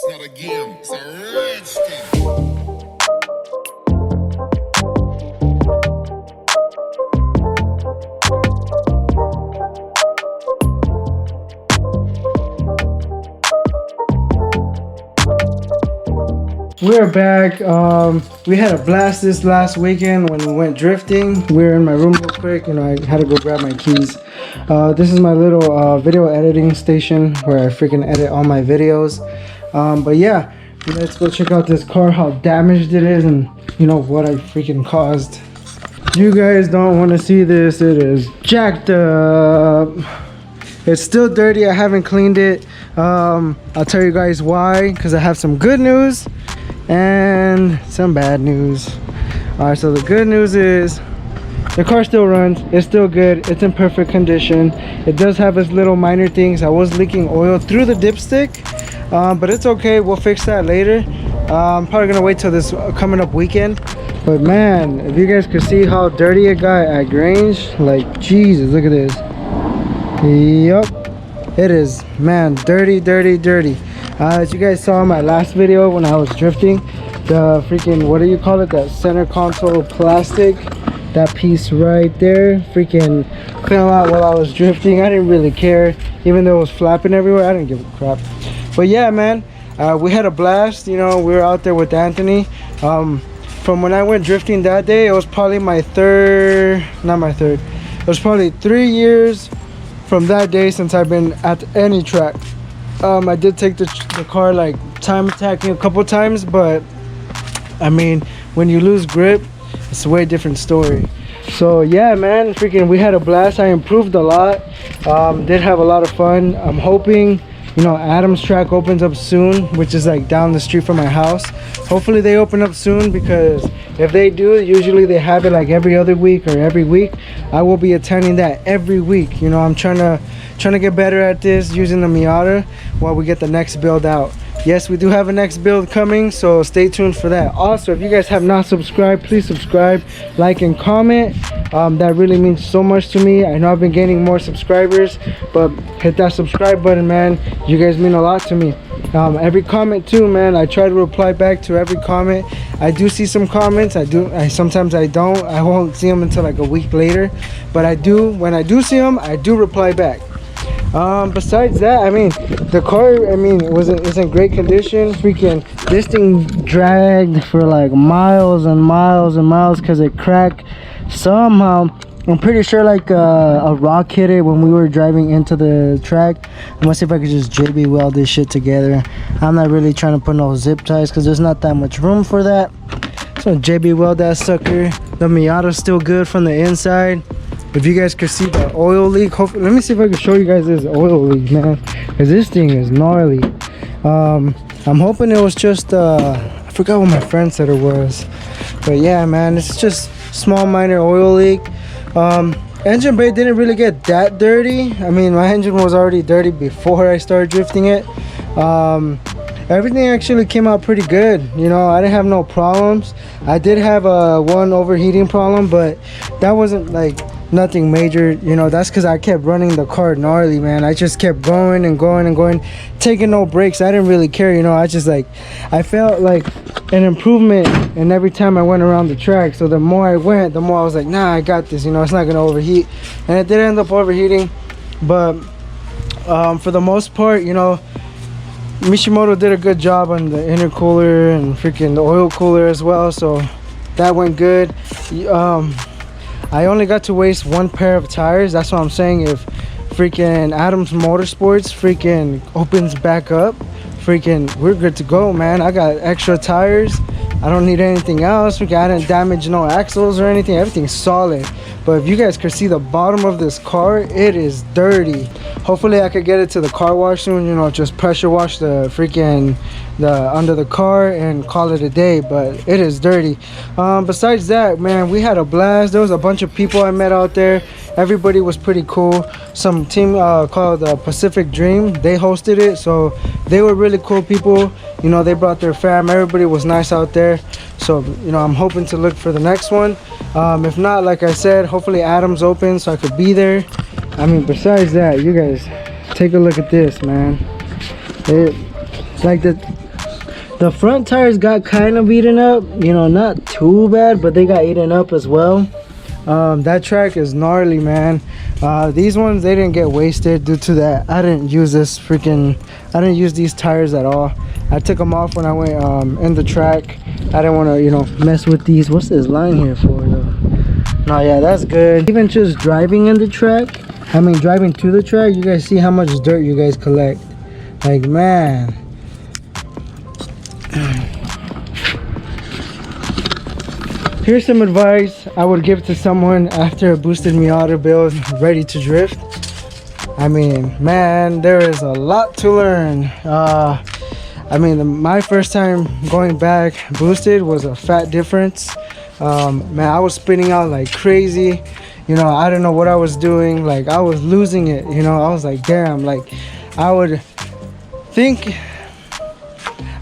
It's not a game, it's a rich thing. We're back. We had a blast this last weekend when we went drifting. We were in my room real quick. I had to go grab my keys. This is my little video editing station where I freaking edit all my videos. But yeah, let's go check out this car, how damaged it is, and what I freaking caused. You guys don't want to see this. It is jacked up. It's still dirty. I haven't cleaned it. I'll tell you guys why, because I have some good news and some bad news. Alright, so the good news is the car still runs, it's still good, it's in perfect condition. It does have its little minor things. I was leaking oil through the dipstick, but it's okay, we'll fix that later. I'm probably gonna wait till this coming up weekend. But man, if you guys could see how dirty it got at Grange, like Jesus, look at this. Yup, it is, man, dirty. As you guys saw in my last video when I was drifting, the freaking, what do you call it, that center console plastic, that piece right there freaking fell out while I was drifting. I didn't really care, even though it was flapping everywhere. I didn't give a crap. But yeah, man, we had a blast. We were out there with Anthony. From when I went drifting that day, it was probably my it was probably 3 years from that day since I've been at any track. I did take the car like time attacking a couple times, but I mean, when you lose grip, it's a way different story. So yeah, man, freaking we had a blast. I improved a lot. Did have a lot of fun. I'm hoping Adam's track opens up soon, which is like down the street from my house. Hopefully they open up soon, because if they do, usually they have it like every other week or every week. I will be attending that every week. I'm trying to get better at this using the Miata while we get the next build out. Yes, we do have a next build coming, so stay tuned for that. Also, if you guys have not subscribed, please subscribe, like, and comment. That really means so much to me. I know I've been gaining more subscribers, but hit that subscribe button, man. You guys mean a lot to me. Every comment too, man, I try to reply back to every comment. I do see some comments. Sometimes I don't. I won't see them until like a week later, but I do. When I do see them, I do reply back. Besides that, I mean, the car, I mean, it's in great condition. Freaking, this thing dragged for like miles and miles and miles because it cracked somehow. I'm pretty sure like a rock hit it when we were driving into the track. I'm gonna see if I could just JB weld this shit together. I'm not really trying to put no zip ties because there's not that much room for that. So JB weld that sucker. The Miata's still good from the inside. If you guys could see the oil leak, hopefully, let me see if I can show you guys this oil leak, man, because this thing is gnarly. I'm hoping it was just I forgot what my friend said it was, but yeah, man, it's just small minor oil leak. Engine bay didn't really get that dirty. I mean, my engine was already dirty before I started drifting it. Everything actually came out pretty good. I didn't have no problems. I did have one overheating problem, but that wasn't like nothing major. That's because I kept running the car gnarly, man. I just kept going and going and going, taking no breaks. I didn't really care. I felt like an improvement, and every time I went around the track. So the more I went, the more I was like, nah, I got this. It's not gonna overheat, and it did end up overheating. But for the most part, Mishimoto did a good job on the intercooler and freaking the oil cooler as well, so that went good. I only got to waste one pair of tires. That's what I'm saying. If freaking Adams Motorsports freaking opens back up, freaking we're good to go, man. I got extra tires. I don't need anything else. I didn't damage no axles or anything. Everything's solid. But if you guys could see the bottom of this car, it is dirty. Hopefully I could get it to the car wash soon, just pressure wash the under the car and call it a day. But it is dirty. Besides that, man, we had a blast. There was a bunch of people I met out there. Everybody was pretty cool. Some team called Pacific Dream, they hosted it, so they were really cool people. They brought their fam. Everybody was nice out there. So I'm hoping to look for the next one. If not, like I said, hopefully Adam's open so I could be there. I mean, besides that, you guys take a look at this, man. It's like The front tires got kind of eaten up, you know, not too bad, but they got eaten up as well. That track is gnarly, man. These ones, they didn't get wasted due to that. I didn't use these tires at all. I took them off when I went in the track. I didn't want to, you know, mess with these. What's this line here for though? No, yeah, that's good. Even just driving in the track, driving to the track, you guys see how much dirt you guys collect. Like, man. Here's some advice I would give to someone after a boosted Miata build ready to drift. Man, there is a lot to learn. My first time going back boosted was a fat difference. Man, I was spinning out like crazy. You know, I don't know what I was doing. Like, I was losing it. You know, I was like, damn. Like, I would think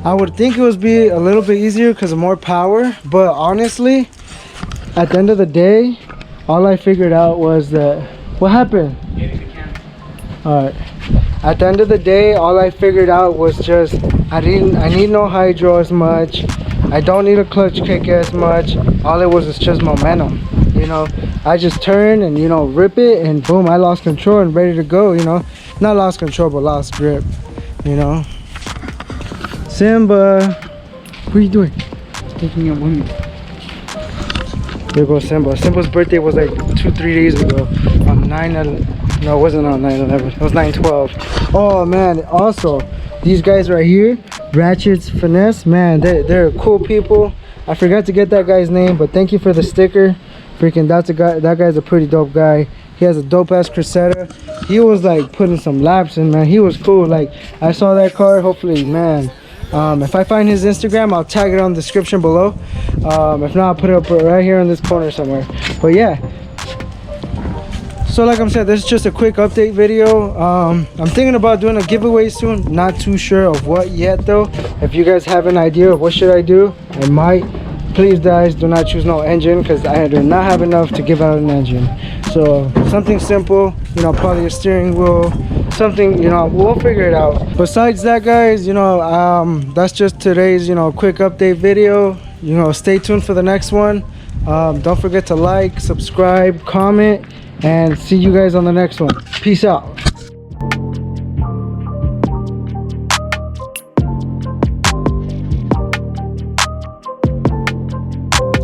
it would be a little bit easier because of more power, but honestly, at the end of the day, all I figured out was that, what happened? All right. At the end of the day, all I figured out was just I need no hydro as much. I don't need a clutch kick as much. All it was is just momentum. You know, I just turn and, you know, rip it, and boom, I lost control and ready to go. You know, not lost control, but lost grip. You know. Simba, what are you doing? Taking it with me. There goes Simba. Simba's birthday was like 2-3 days ago on 9/11. No, it wasn't on 9/11. It was 9/12. Oh man! Also, these guys right here, Ratchet's Finesse, man, they're cool people. I forgot to get that guy's name, but thank you for the sticker. Freaking, that's a guy. That guy's a pretty dope guy. He has a dope ass Crusader. He was like putting some laps in, man. He was cool. Like, I saw that car. Hopefully, man. If I find his Instagram, I'll tag it on the description below. If not, I'll put it up right here in this corner somewhere. But yeah, so like I said, this is just a quick update video. I'm thinking about doing a giveaway soon. Not too sure of what yet though. If you guys have an idea of what should I do, I might. Please guys, do not choose no engine, because I do not have enough to give out an engine. So something simple, you know, probably a steering wheel, something, you know, we'll figure it out. Besides that guys, you know, that's just today's, you know, quick update video. You know, stay tuned for the next one. Don't forget to like, subscribe, comment, and see you guys on the next one. Peace out.